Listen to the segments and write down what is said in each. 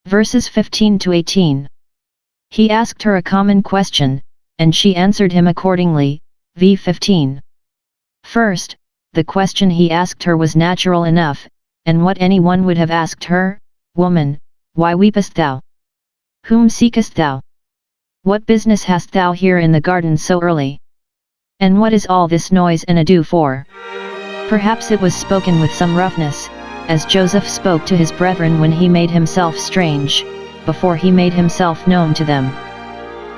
Verses 15 to 18. He asked her a common question, and she answered him accordingly. v. 15. First, the question he asked her was natural enough, and what anyone would have asked her: Woman, why weepest thou? Whom seekest thou? What business hast thou here in the garden so early? And what is all this noise and ado for? Perhaps it was spoken with some roughness, as Joseph spoke to his brethren when he made himself strange, before he made himself known to them.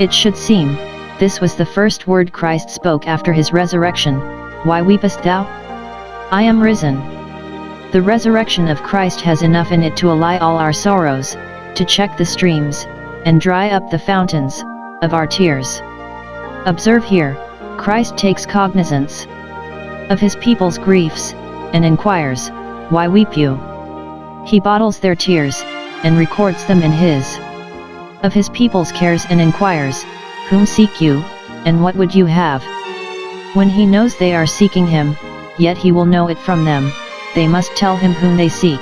It should seem, this was the first word Christ spoke after his resurrection: Why weepest thou? I am risen. The resurrection of Christ has enough in it to allay all our sorrows, to check the streams, and dry up the fountains of our tears. Observe here, Christ takes cognizance of his people's griefs, and inquires, Why weep you? He bottles their tears, and records them in his. Of his people's cares and inquires, Whom seek you, and what would you have? When he knows they are seeking him, yet he will know it from them, they must tell him whom they seek.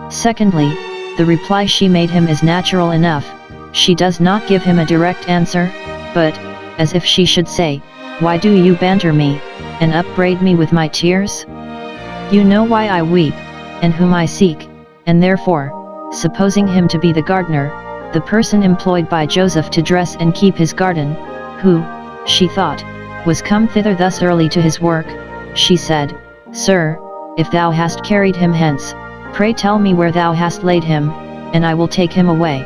Secondly, the reply she made him is natural enough. She does not give him a direct answer, but, as if she should say, Why do you banter me, and upbraid me with my tears? You know why I weep, and whom I seek, and therefore, supposing him to be the gardener, the person employed by Joseph to dress and keep his garden, who, she thought, was come thither thus early to his work, she said, Sir, if thou hast carried him hence, pray tell me where thou hast laid him, and I will take him away.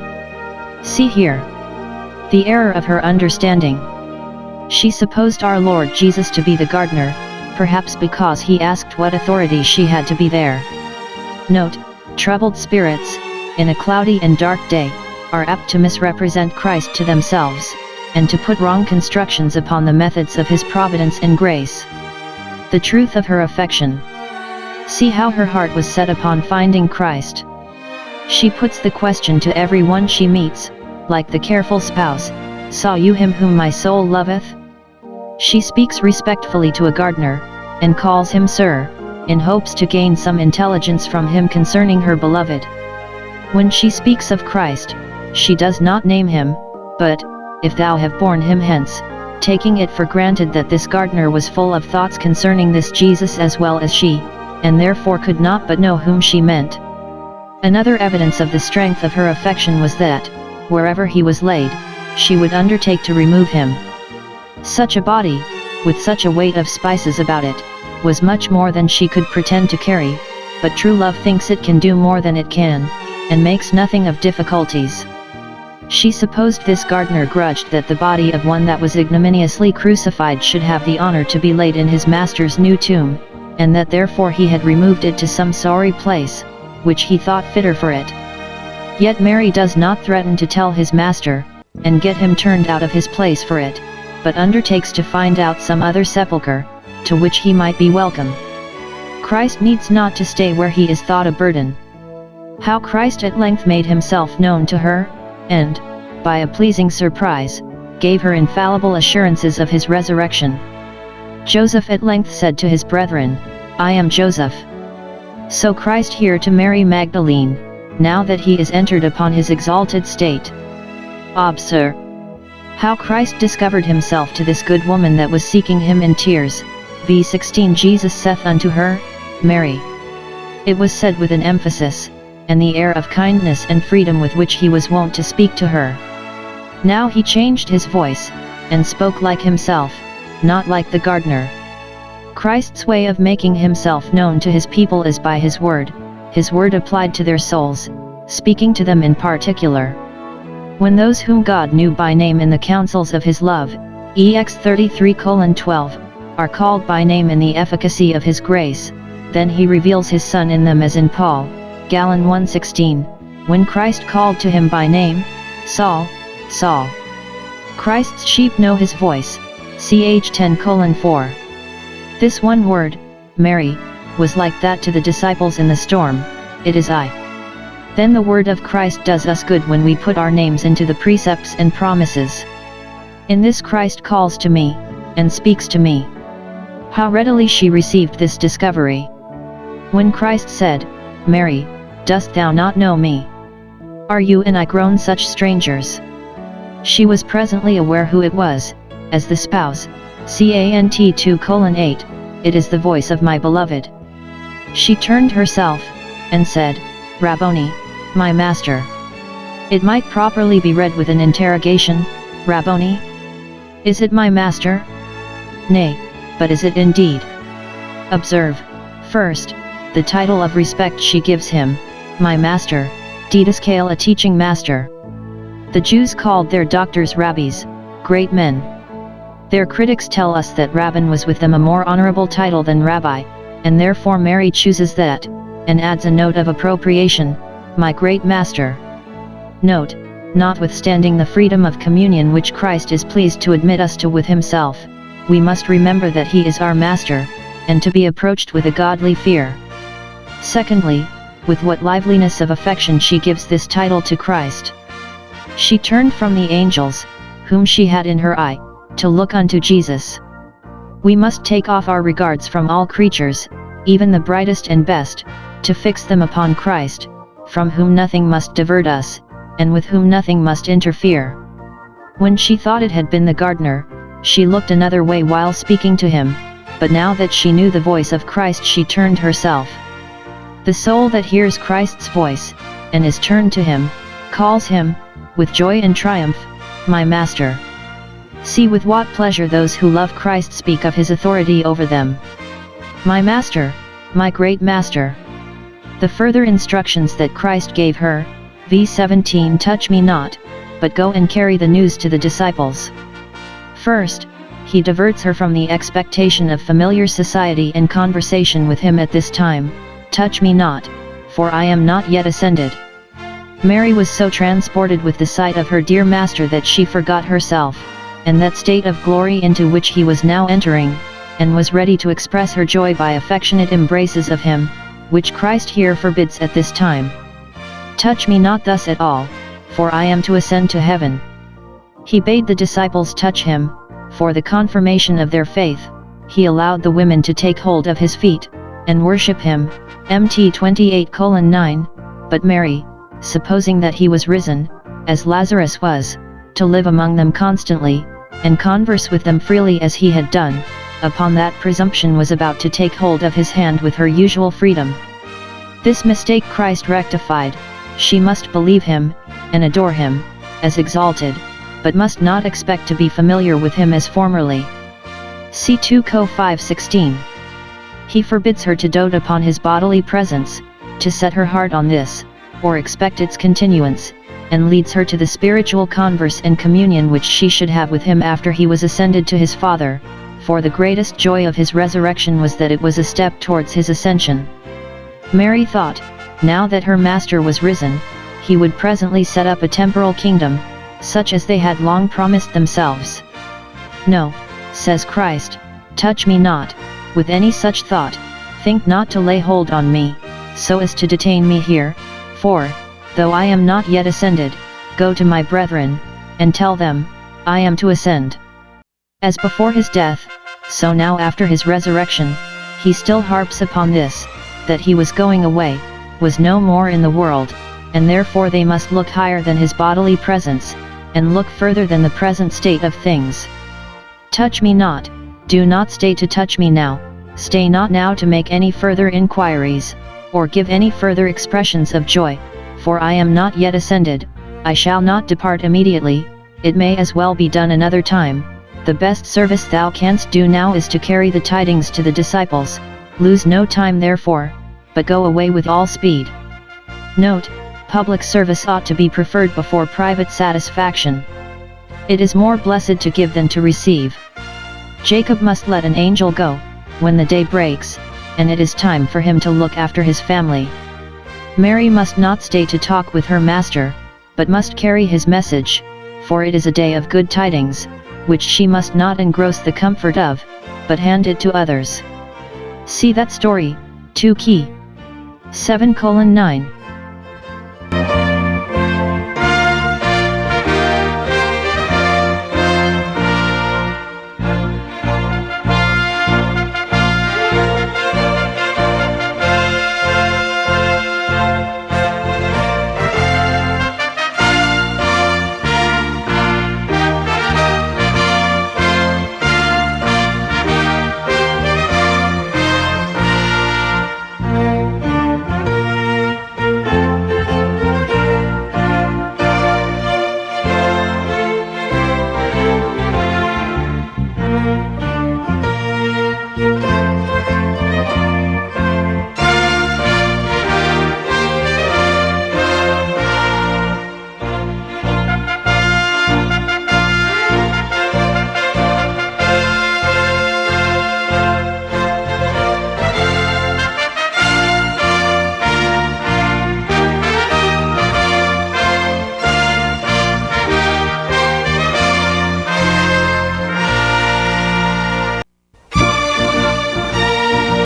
See here the error of her understanding. She supposed our Lord Jesus to be the gardener, perhaps because he asked what authority she had to be there. Note, troubled spirits, in a cloudy and dark day, are apt to misrepresent Christ to themselves, and to put wrong constructions upon the methods of his providence and grace. The truth of her affection. See how her heart was set upon finding Christ. She puts the question to every one she meets, like the careful spouse, Saw you him whom my soul loveth? She speaks respectfully to a gardener, and calls him Sir, in hopes to gain some intelligence from him concerning her beloved. When she speaks of Christ, she does not name him, but, if thou have borne him hence, taking it for granted that this gardener was full of thoughts concerning this Jesus as well as she, and therefore could not but know whom she meant. Another evidence of the strength of her affection was that, wherever he was laid, she would undertake to remove him. Such a body, with such a weight of spices about it, was much more than she could pretend to carry, but true love thinks it can do more than it can, and makes nothing of difficulties. She supposed this gardener grudged that the body of one that was ignominiously crucified should have the honor to be laid in his master's new tomb, and that therefore he had removed it to some sorry place, which he thought fitter for it. Yet Mary does not threaten to tell his master, and get him turned out of his place for it, but undertakes to find out some other sepulchre, to which he might be welcome. Christ needs not to stay where he is thought a burden. How Christ at length made himself known to her, and, by a pleasing surprise, gave her infallible assurances of his resurrection. Joseph at length said to his brethren, I am Joseph. So Christ here to Mary Magdalene, now that he is entered upon his exalted state. Observe how Christ discovered himself to this good woman that was seeking him in tears. v. 16 Jesus saith unto her, Mary. It was said with an emphasis, and the air of kindness and freedom with which he was wont to speak to her. Now he changed his voice, and spoke like himself, not like the gardener. Christ's way of making himself known to his people is by his word applied to their souls, speaking to them in particular. When those whom God knew by name in the counsels of his love, ex 33:12, are called by name in the efficacy of his grace, then he reveals his Son in them, as in Paul, Gal 1:16, when Christ called to him by name, Saul, Saul. Christ's sheep know his voice, ch 10:4. This one word, Mary, was like that to the disciples in the storm, it is I. Then the word of Christ does us good when we put our names into the precepts and promises. In this Christ calls to me, and speaks to me. How readily she received this discovery. When Christ said, Mary, dost thou not know me? Are you and I grown such strangers? She was presently aware who it was, as the spouse, Cant 2:8, it is the voice of my beloved. She turned herself, and said, Rabboni, my master. It might properly be read with an interrogation, Rabboni? Is it my master? Nay, but is it indeed? Observe, first, the title of respect she gives him, my master, didaskale, a teaching master. The Jews called their doctors rabbis, great men. Their critics tell us that rabbin was with them a more honorable title than rabbi, and therefore Mary chooses that, and adds a note of appropriation, my great master. Note, notwithstanding the freedom of communion which Christ is pleased to admit us to with himself, we must remember that he is our master, and to be approached with a godly fear. Secondly, with what liveliness of affection she gives this title to Christ. She turned from the angels, whom she had in her eye, to look unto Jesus. We must take off our regards from all creatures, even the brightest and best, to fix them upon Christ, from whom nothing must divert us, and with whom nothing must interfere. When she thought it had been the gardener, she looked another way while speaking to him, but now that she knew the voice of Christ she turned herself. The soul that hears Christ's voice, and is turned to him, calls him, with joy and triumph, my master. See with what pleasure those who love Christ speak of his authority over them. My master, my great master. The further instructions that Christ gave her, v:17, touch me not, but go and carry the news to the disciples. First, he diverts her from the expectation of familiar society and conversation with him at this time, touch me not, for I am not yet ascended. Mary was so transported with the sight of her dear master that she forgot herself, and that state of glory into which he was now entering, and was ready to express her joy by affectionate embraces of him, which Christ here forbids at this time. Touch me not thus at all, for I am to ascend to heaven. He bade the disciples touch him, for the confirmation of their faith. He allowed the women to take hold of his feet, and worship him, Mt 28:9, but Mary, supposing that he was risen, as Lazarus was, to live among them constantly, and converse with them freely as he had done, upon that presumption was about to take hold of his hand with her usual freedom. This mistake Christ rectified. She must believe him, and adore him, as exalted, but must not expect to be familiar with him as formerly. See 2 Cor 5:16. He forbids her to dote upon his bodily presence, to set her heart on this, or expect its continuance, and leads her to the spiritual converse and communion which she should have with him after he was ascended to his Father, for the greatest joy of his resurrection was that it was a step towards his ascension. Mary thought, now that her master was risen, he would presently set up a temporal kingdom, such as they had long promised themselves. No, says Christ, touch me not, with any such thought, think not to lay hold on me, so as to detain me here, for, though I am not yet ascended, go to my brethren, and tell them, I am to ascend. As before his death, so now after his resurrection, he still harps upon this, that he was going away, was no more in the world, and therefore they must look higher than his bodily presence, and look further than the present state of things. Touch me not, do not stay to touch me now, stay not now to make any further inquiries, or give any further expressions of joy, for I am not yet ascended, I shall not depart immediately, it may as well be done another time. The best service thou canst do now is to carry the tidings to the disciples, lose no time therefore, but go away with all speed. Note, public service ought to be preferred before private satisfaction. It is more blessed to give than to receive. Jacob must let an angel go, when the day breaks, and it is time for him to look after his family. Mary must not stay to talk with her master, but must carry his message, for it is a day of good tidings, which she must not engross the comfort of, but hand it to others. See that story, 2 Key 7:9.